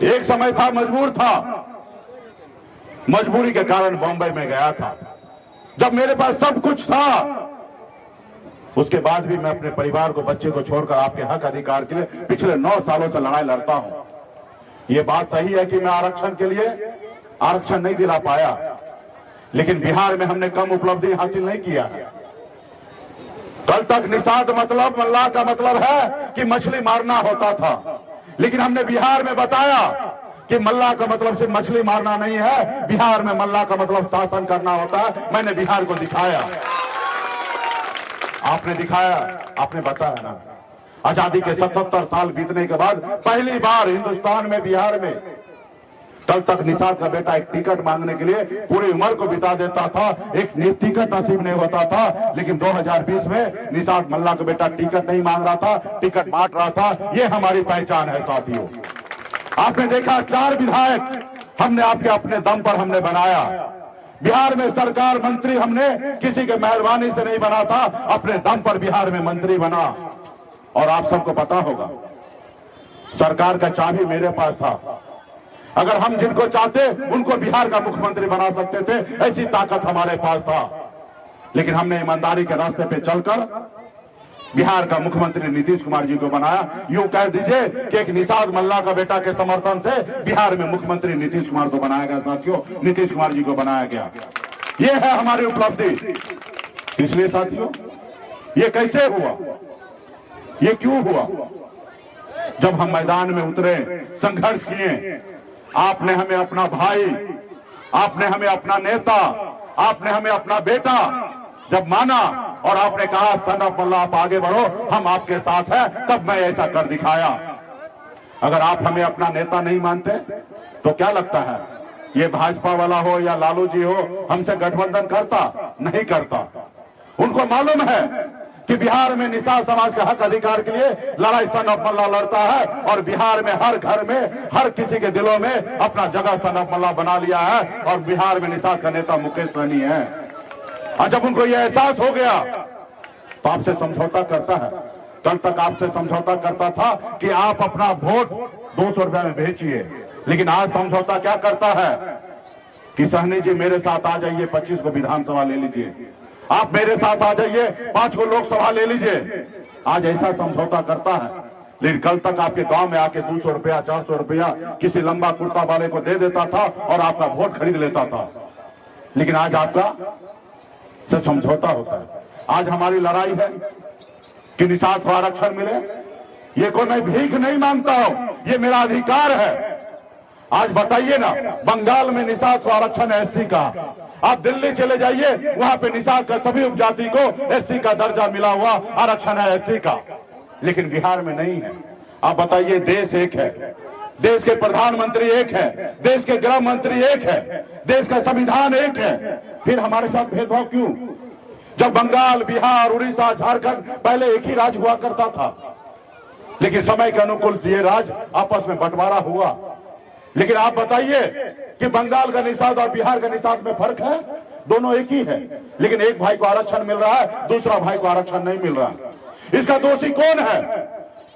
एक समय था मजबूर था, मजबूरी के कारण बॉम्बे में गया था। जब मेरे पास सब कुछ था, उसके बाद भी मैं अपने परिवार को, बच्चे को छोड़कर आपके हक अधिकार के लिए पिछले 9 सालों से लड़ाई लड़ता हूं। यह बात सही है कि मैं आरक्षण के लिए आरक्षण नहीं दिला पाया, लेकिन बिहार में हमने कम उपलब्धि हासिल नहीं किया है। कल तक निषाद मतलब, मल्लाह का मतलब है कि मछली मारना होता था, लेकिन हमने बिहार में बताया कि मल्लाह का मतलब सिर्फ मछली मारना नहीं है, बिहार में मल्लाह का मतलब शासन करना होता है। मैंने बिहार को दिखाया, आपने दिखाया, आपने बताया ना। आजादी के 77 साल बीतने के बाद पहली बार हिंदुस्तान में, बिहार में, कल तक निषाद का बेटा एक टिकट मांगने के लिए पूरी उम्र को बिता देता था, एक टिकट नसीब नहीं होता था। लेकिन 2020 में निषाद मल्लाह का बेटा टिकट नहीं मांग रहा था, टिकट बांट रहा था। ये हमारी पहचान है साथियों। आपने देखा 4 विधायक हमने आपके अपने दम पर हमने बनाया। बिहार में सरकार मंत्री हमने किसी के मेहरबानी से नहीं बना था, अपने दम पर बिहार में मंत्री बना। और आप सबको पता होगा, सरकार का चाबी मेरे पास था। अगर हम जिनको चाहते उनको बिहार का मुख्यमंत्री बना सकते थे, ऐसी ताकत हमारे पास था। लेकिन हमने ईमानदारी के रास्ते पे चलकर बिहार का मुख्यमंत्री नीतीश कुमार जी को बनाया। यूं कह दीजिए कि एक निषाद मल्लाह का बेटा के समर्थन से बिहार में मुख्यमंत्री नीतीश कुमार को बनाया गया साथियों, नीतीश कुमार जी को बनाया गया। ये है हमारी उपलब्धि। इसलिए साथियों, ये कैसे हुआ, ये क्यों हुआ? जब हम मैदान में उतरे, संघर्ष किए, आपने हमें अपना भाई, आपने हमें अपना नेता, आपने हमें अपना बेटा जब माना और आपने कहा सन ऑफ मल्लाह आप आगे बढ़ो, हम आपके साथ हैं, तब मैं ऐसा कर दिखाया। अगर आप हमें अपना नेता नहीं मानते तो क्या लगता है ये भाजपा वाला हो या लालू जी हो हमसे गठबंधन करता? नहीं करता। उनको मालूम है कि बिहार में निषाद समाज के हक अधिकार के लिए लड़ाई सन ऑफ मल्लाह लड़ता है, और बिहार में हर घर में, हर किसी के दिलों में अपना जगह सन ऑफ मल्लाह बना लिया है। और बिहार में निषाद का नेता मुकेश सहनी है। और जब उनको यह एहसास हो गया तो आपसे समझौता करता है। कल तक आपसे समझौता करता था कि आप अपना वोट 200 रुपए में बेचिए, लेकिन आज समझौता क्या करता है कि सहनी जी मेरे साथ आ जाइए, 25 को विधानसभा ले लीजिए, आप मेरे साथ आ जाइए, 5 को लोकसभा ले लीजिए। आज ऐसा समझौता करता है। लेकिन कल तक आपके गांव में आके 200 रुपया, 400 रुपया किसी लंबा कुर्ता वाले को दे देता था और आपका वोट खरीद लेता था। लेकिन आज आपका से समझौता होता है। आज हमारी लड़ाई है कि निषाद को आरक्षण मिले। ये कोई मैं भीख नहीं मांगता हूं, ये मेरा अधिकार है। आज बताइए ना, बंगाल में निषाद को आरक्षण है एससी का, आप दिल्ली चले जाइए, वहां पे निषाद का सभी उपजाति को एससी का दर्जा मिला हुआ आरक्षण है एससी का, लेकिन बिहार में नहीं है। आप बताइए, देश एक है, देश के प्रधानमंत्री एक है, देश के गृह मंत्री एक है, देश का संविधान एक है, फिर हमारे साथ भेदभाव क्यों? जब बंगाल, बिहार, उड़ीसा, झारखंड पहले एक ही राज्य हुआ करता था, लेकिन समय के अनुकूल ये राज्य आपस में बंटवारा हुआ। लेकिन आप बताइए कि बंगाल का निषाद और बिहार का निषाद में फर्क है? दोनों एक ही है, लेकिन एक भाई को आरक्षण मिल रहा है, दूसरा भाई को आरक्षण नहीं मिल रहा। इसका दोषी कौन है?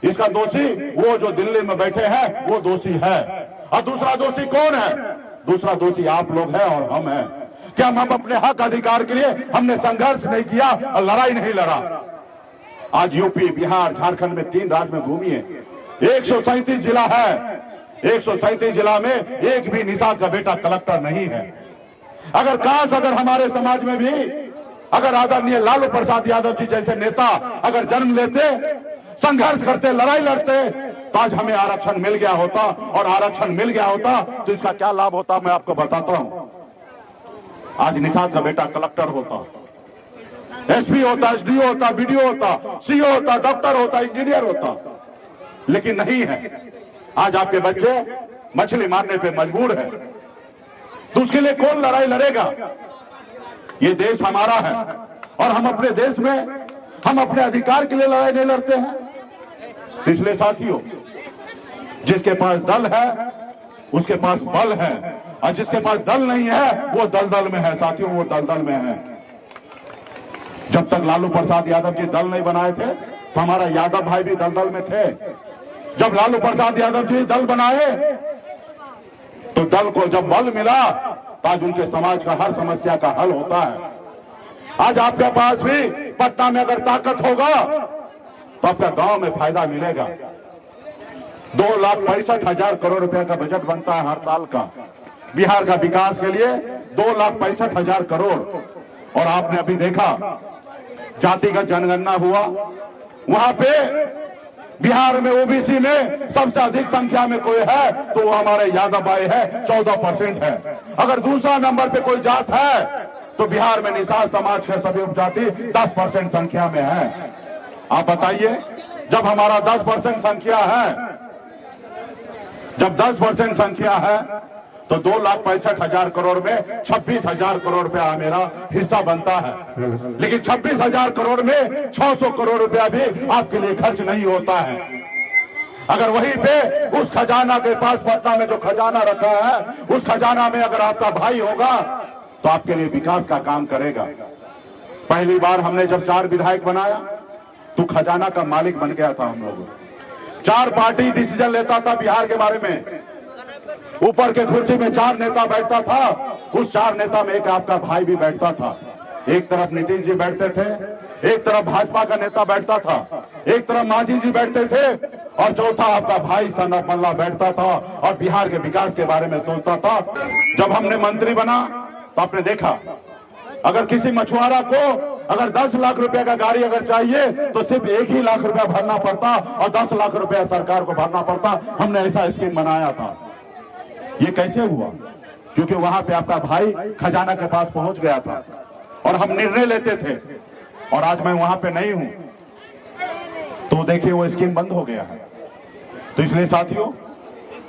इसका दोषी वो जो दिल्ली में बैठे हैं, वो दोषी है। और दूसरा दोषी कौन है? दूसरा दोषी आप लोग हैं और हम हैं। क्या हम अपने हक अधिकार के लिए हमने संघर्ष नहीं किया और लड़ाई नहीं लड़ा? आज यूपी, बिहार, झारखंड में 3 राज्य में घूमिए, 137 जिला है, 137 जिला में एक भी निषाद का बेटा कलेक्टर नहीं है। अगर काश अगर हमारे समाज में भी अगर आदरणीय लालू प्रसाद यादव जी जैसे नेता अगर जन्म लेते, संघर्ष करते, लड़ाई लड़ते, तो आज हमें आरक्षण मिल गया होता। और आरक्षण मिल गया होता तो इसका क्या लाभ होता मैं आपको बताता हूं। आज निषाद का बेटा कलेक्टर होता, एसपी होता, एसडीओ होता, बीडीओ होता, सीओ होता, डॉक्टर होता, इंजीनियर होता, लेकिन नहीं है। आज आपके बच्चे मछली मारने पे मजबूर है, तो उसके लिए कौन लड़ाई लड़ेगा? ये देश हमारा है और हम अपने देश में हम अपने अधिकार के लिए लड़ाई नहीं लड़ते हैं। इसलिए साथियों, जिसके पास दल है उसके पास बल है, और जिसके पास दल नहीं है वो दलदल में है। साथियों, वो दलदल में है। जब तक लालू प्रसाद यादव जी दल नहीं बनाए थे तो हमारा यादव भाई भी दलदल में थे। जब लालू प्रसाद यादव जी दल बनाए तो दल को जब बल मिला तो आज उनके समाज का हर समस्या का हल होता है। आज आपके पास भी पटना में अगर ताकत होगा तो आपका गांव में फायदा मिलेगा। 2,65,000 करोड़ रुपए का बजट बनता है हर साल का बिहार का विकास के लिए, 2,65,000 करोड़। और आपने अभी देखा जातिगत जनगणना हुआ, वहां पे बिहार में ओबीसी में सबसे अधिक संख्या में कोई है तो वो हमारे यादव भाई है, 14% है। अगर दूसरा नंबर पे कोई जात है तो बिहार में निषाद समाज के सभी उपजाति 10% संख्या में है। आप बताइए, जब हमारा 10% संख्या है, जब 10% संख्या है तो 2,65,000 करोड़ में 26,000 करोड़ रुपया मेरा हिस्सा बनता है। लेकिन 26,000 करोड़ में 600 करोड़ रुपया भी आपके लिए खर्च नहीं होता है। अगर वहीं पे उस खजाना के पास पटना में जो खजाना रखा है, उस खजाना में अगर आपका भाई होगा तो आपके लिए विकास का काम करेगा। पहली बार हमने जब 4 विधायक बनाया तो खजाना का मालिक बन गया था। हम लोग 4 पार्टी डिसीजन लेता था बिहार के बारे में, ऊपर के कुर्सी में 4 नेता बैठता था, उस 4 नेता में एक आपका भाई भी बैठता था। एक तरफ नीतीश जी बैठते थे, एक तरफ भाजपा का नेता बैठता था, एक तरफ मांझी जी बैठते थे और चौथा आपका भाई सन ऑफ मल्ला बैठता था और बिहार के विकास के बारे में सोचता था। जब हमने मंत्री बना तो आपने देखा, अगर किसी मछुआरा को अगर 10 लाख रुपए का गाड़ी अगर चाहिए तो सिर्फ 1 ही लाख रुपया भरना पड़ता और 10 लाख रुपया सरकार को भरना पड़ता। हमने ऐसा स्कीम बनाया था। ये कैसे हुआ? क्योंकि वहां पे आपका भाई खजाना के पास पहुंच गया था और हम निर्णय लेते थे। और आज मैं वहां पे नहीं हूं तो देखिए वो स्कीम बंद हो गया है। तो इसलिए साथियों,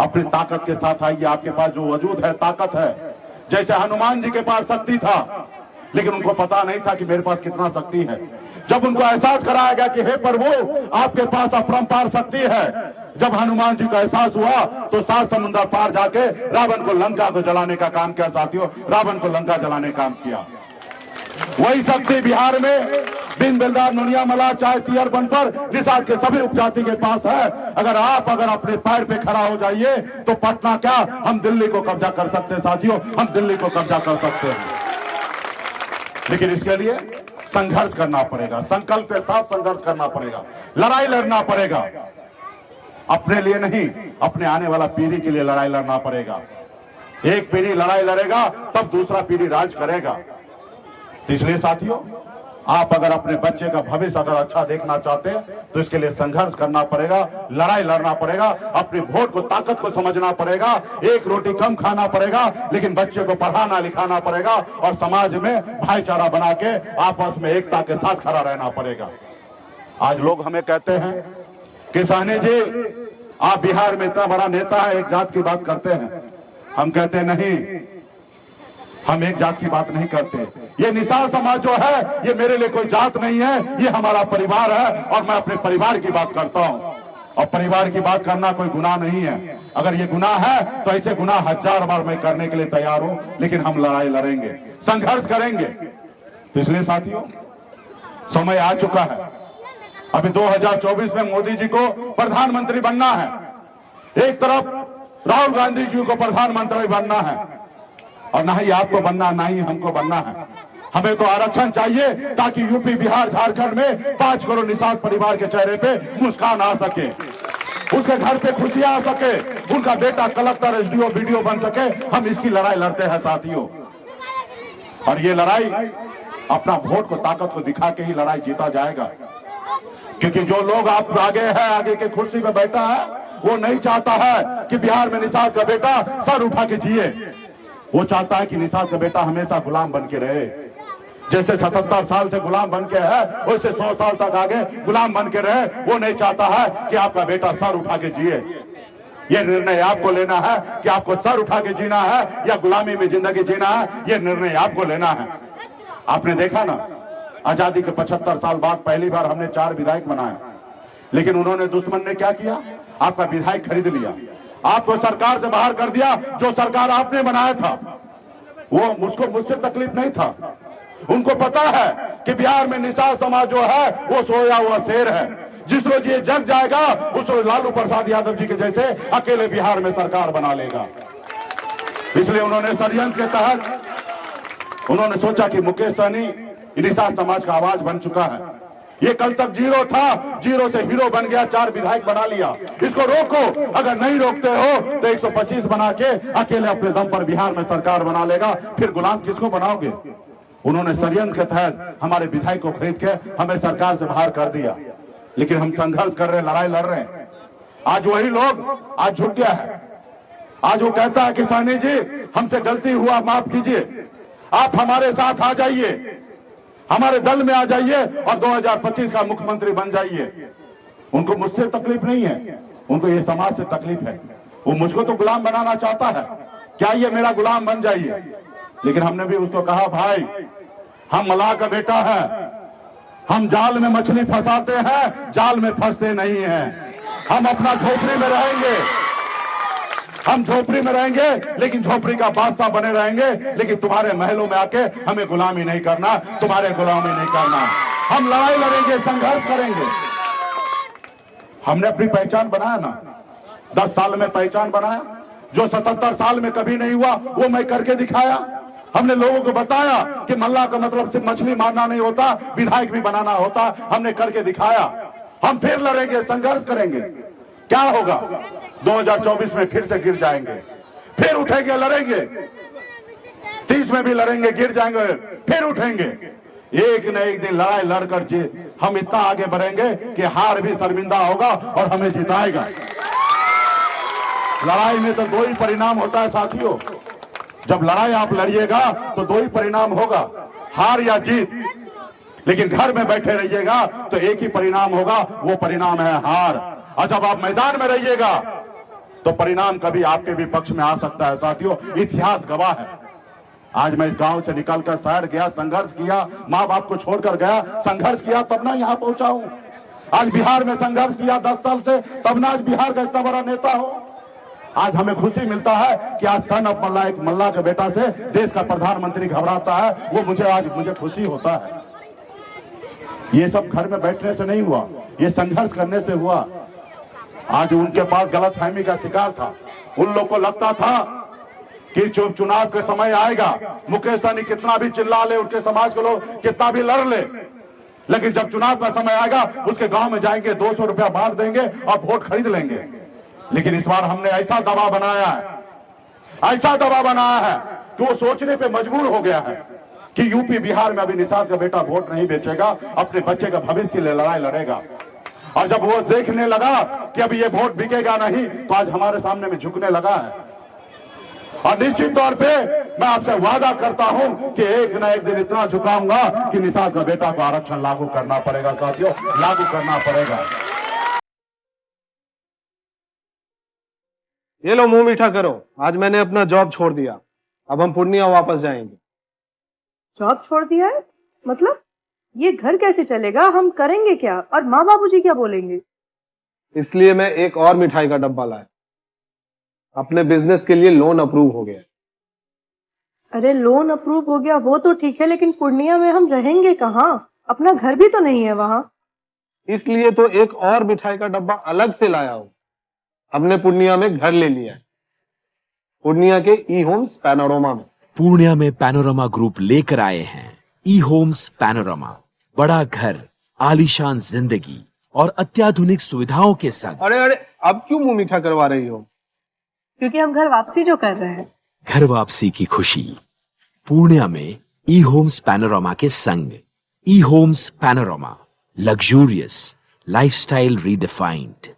अपनी ताकत के साथ आइए। आपके पास जो वजूद है, ताकत है। जैसे हनुमान जी के पास शक्ति था, लेकिन उनको पता नहीं था कि मेरे पास कितना शक्ति है। जब उनको एहसास कराया गया कि हे प्रभु, आपके पास अपरंपार शक्ति है, जब हनुमान जी का एहसास हुआ तो 7 समुद्र पार जाके रावण को लंका को जलाने का काम किया। साथियों, रावण को लंका जलाने का काम किया। वही शक्ति बिहार में बिन बिलदार नुनिया मला चाहे तियर बनपर निषाद के सभी उपजाति के पास है। अगर आप अपने पैर पे खड़ा हो जाइए तो पटना क्या, हम दिल्ली को कब्जा कर सकते हैं। साथियों, हम दिल्ली को कब्जा कर सकते हैं। लेकिन इसके लिए संघर्ष करना पड़ेगा, संकल्प के साथ संघर्ष करना पड़ेगा, लड़ाई लड़ना पड़ेगा। अपने लिए नहीं, अपने आने वाला पीढ़ी के लिए लड़ाई लड़ना पड़ेगा। एक पीढ़ी लड़ाई लड़ेगा तब दूसरा पीढ़ी राज करेगा। तो इसलिए साथियों, आप अगर अपने बच्चे का भविष्य अगर अच्छा देखना चाहते हैं तो इसके लिए संघर्ष करना पड़ेगा, लड़ाई लड़ना पड़ेगा, अपने वोट को ताकत को समझना पड़ेगा, एक रोटी कम खाना पड़ेगा, लेकिन बच्चे को पढ़ाना लिखाना पड़ेगा और समाज में भाईचारा बना के आपस में एकता के साथ खड़ा रहना पड़ेगा। आज लोग हमें कहते हैं कि सहनी जी, आप बिहार में इतना बड़ा नेता है, एक जात की बात करते हैं। हम कहते हैं नहीं, हम एक जात की बात नहीं करते। ये निषाद समाज जो है ये मेरे लिए कोई जात नहीं है, ये हमारा परिवार है और मैं अपने परिवार की बात करता हूं। और परिवार की बात करना कोई गुनाह नहीं है। अगर ये गुनाह है तो ऐसे गुनाह 1000 बार मैं करने के लिए तैयार हूं, लेकिन हम लड़ाई लड़ेंगे, संघर्ष करेंगे। तो इसलिए साथियों, समय आ चुका है। अभी 2024 में मोदी जी को प्रधानमंत्री बनना है, एक तरफ राहुल गांधी जी को प्रधानमंत्री बनना है, और ना ही आपको बनना, ना ही हमको बनना है। हमें तो आरक्षण चाहिए ताकि यूपी, बिहार, झारखंड में 5 करोड़ निषाद परिवार के चेहरे पे मुस्कान आ सके, उसके घर पे खुशियां आ सके, उनका बेटा कलेक्टर, एसडीओ, बीडीओ बन सके। हम इसकी लड़ाई लड़ते हैं साथियों। और ये लड़ाई अपना वोट को, ताकत को दिखा के ही लड़ाई जीता जाएगा। क्योंकि जो लोग आप आगे है, आगे के कुर्सी पे बैठा है, वो नहीं चाहता है कि बिहार में निषाद का बेटा सर उठा के जिए। वो चाहता है कि निषाद का बेटा हमेशा गुलाम बन के रहे। जैसे 77 साल से गुलाम बन के है, उससे 100 साल तक आगे गुलाम बन के रहे। वो नहीं चाहता है कि आपका बेटा सर उठा के जिए। ये निर्णय आपको लेना है कि आपको सर उठा के जीना है या गुलामी में जिंदगी जीना है। ये निर्णय आपको लेना है। आपने देखा ना, आजादी के 75 साल बाद पहली बार हमने 4 विधायक बनाए, लेकिन उन्होंने, दुश्मन ने क्या किया, आपका विधायक खरीद लिया, आपको सरकार से बाहर कर दिया। जो सरकार आपने बनाया था वो मुझसे तकलीफ नहीं था। उनको पता है कि बिहार में निषाद समाज जो है वो सोया हुआ शेर है। जिस रोज ये जग जाएगा उस रोज लालू प्रसाद यादव जी के जैसे अकेले बिहार में सरकार बना लेगा। इसलिए उन्होंने षड्यंत्र के तहत उन्होंने सोचा कि मुकेश सहनी निषाद समाज का आवाज बन चुका है, ये कल तक जीरो था, जीरो से हीरो बन गया, 4 विधायक बना लिया, इसको रोको। अगर नहीं रोकते हो तो 125 बना के अकेले अपने दम पर बिहार में सरकार बना लेगा, फिर गुलाम किसको बनाओगे। उन्होंने षड्यंत्र के तहत हमारे विधायक को खरीद के हमें सरकार से बाहर कर दिया, लेकिन हम संघर्ष कर रहे हैं, लड़ाई लड़ रहे हैं। आज वही लोग आज झुक गया है, आज वो कहता है कि सहनी जी हमसे गलती हुआ, माफ कीजिए, आप हमारे साथ आ जाइए, हमारे दल में आ जाइए और 2025 का मुख्यमंत्री बन जाइए। उनको मुझसे तकलीफ नहीं है, उनको ये समाज से तकलीफ है। वो मुझको तो गुलाम बनाना चाहता है, क्या ये मेरा गुलाम बन जाइए। लेकिन हमने भी उसको कहा, भाई हम मलाह का बेटा है, हम जाल में मछली फंसाते हैं, जाल में फंसते नहीं हैं। हम अपना झोपड़ी में रहेंगे, हम झोपड़ी में रहेंगे, लेकिन झोपड़ी का बादशाह बने रहेंगे, लेकिन तुम्हारे महलों में आके हमें गुलामी नहीं करना, तुम्हारे गुलामी नहीं करना। हम लड़ाई लड़ेंगे, संघर्ष करेंगे। हमने अपनी पहचान बनाया ना, 10 साल में पहचान बनाया, जो 77 साल में कभी नहीं हुआ वो मैं करके दिखाया। हमने लोगों को बताया कि मल्लाह का मतलब सिर्फ मछली मारना नहीं होता, विधायक भी बनाना होता, हमने करके दिखाया। हम फिर लड़ेंगे, संघर्ष करेंगे। क्या होगा 2024 में फिर से गिर जाएंगे, फिर उठेंगे, लड़ेंगे, 30 में भी लड़ेंगे, गिर जाएंगे, फिर उठेंगे। एक न एक दिन लड़ाई लड़कर हम इतना आगे बढ़ेंगे कि हार भी शर्मिंदा होगा और हमें जिताएगा। लड़ाई में तो 2 ही परिणाम होता है साथियों, जब लड़ाई आप लड़िएगा तो 2 ही परिणाम होगा, हार या जीत। लेकिन घर में बैठे रहिएगा तो एक ही परिणाम होगा, वो परिणाम है हार। और जब आप मैदान में रहिएगा तो परिणाम कभी आपके भी पक्ष में आ सकता है साथियों, इतिहास गवाह है। आज मैं इस गांव से निकलकर शहर गया, संघर्ष किया, माँ बाप को छोड़कर गया, संघर्ष किया, तब ना यहाँ पहुंचा हूं। आज बिहार में संघर्ष किया 10 साल से, तब ना आज बिहार का इतना बड़ा नेता हो। आज हमें खुशी मिलता है कि आज सन ऑफ मल्लाह, एक मल्लाह के बेटा से देश का प्रधानमंत्री घबराता है, वो मुझे खुशी होता है। ये सब घर में बैठने से नहीं हुआ, ये संघर्ष करने से हुआ। आज उनके पास गलतफहमी का शिकार था, उन लोग को लगता था कि चुनाव के समय आएगा, मुकेश सहनी कितना भी चिल्ला ले, उनके समाज के लोग कितना भी लड़ ले, लेकिन जब चुनाव का समय आएगा उसके गांव में जाएंगे, 200 रुपया बांट देंगे और वोट खरीद लेंगे। लेकिन इस बार हमने ऐसा दबाव बनाया है, ऐसा दबाव बनाया है कि वो सोचने पे मजबूर हो गया है कि यूपी बिहार में अभी निषाद का बेटा वोट नहीं बेचेगा, अपने बच्चे का भविष्य के लिए लड़ाई लड़ेगा। और जब वो देखने लगा कि अभी ये वोट बिकेगा नहीं, तो आज हमारे सामने में झुकने लगा है। और निश्चित तौर पे मैं आपसे वादा करता हूं कि एक न एक दिन इतना झुकाऊंगा कि निषाद का बेटा को आरक्षण लागू करना पड़ेगा साथियों, लागू करना पड़ेगा। ये लो, मुंह मीठा करो, आज मैंने अपना जॉब छोड़ दिया, अब हम पूर्णिया वापस जाएंगे। जॉब छोड़ दिया है? मतलब ये घर कैसे चलेगा, हम करेंगे क्या, और माँ बाबूजी क्या बोलेंगे? इसलिए मैं एक और मिठाई का डब्बा लाया, अपने बिजनेस के लिए लोन अप्रूव हो गया। अरे लोन अप्रूव हो गया वो तो ठीक है, लेकिन पूर्णिया में हम रहेंगे कहाँ? अपना घर भी तो नहीं है वहाँ। इसलिए तो एक और मिठाई का डब्बा अलग से लाया हूँ। हमने पूर्णिया में घर ले लिया है, पूर्णिया के ई होम्स पैनोरमा में। पूर्णिया में पैनोरमा ग्रुप लेकर आए हैं ई होम्स पैनोरमा, बड़ा घर, आलीशान जिंदगी और अत्याधुनिक सुविधाओं के संग। अरे अरे, अब क्यों मुंह मीठा करवा रही हो? क्योंकि हम घर वापसी जो कर रहे हैं। घर वापसी की खुशी पूर्णिया में ई होम्स पैनोरमा के संग। E Homes Panorama, luxurious lifestyle redefined.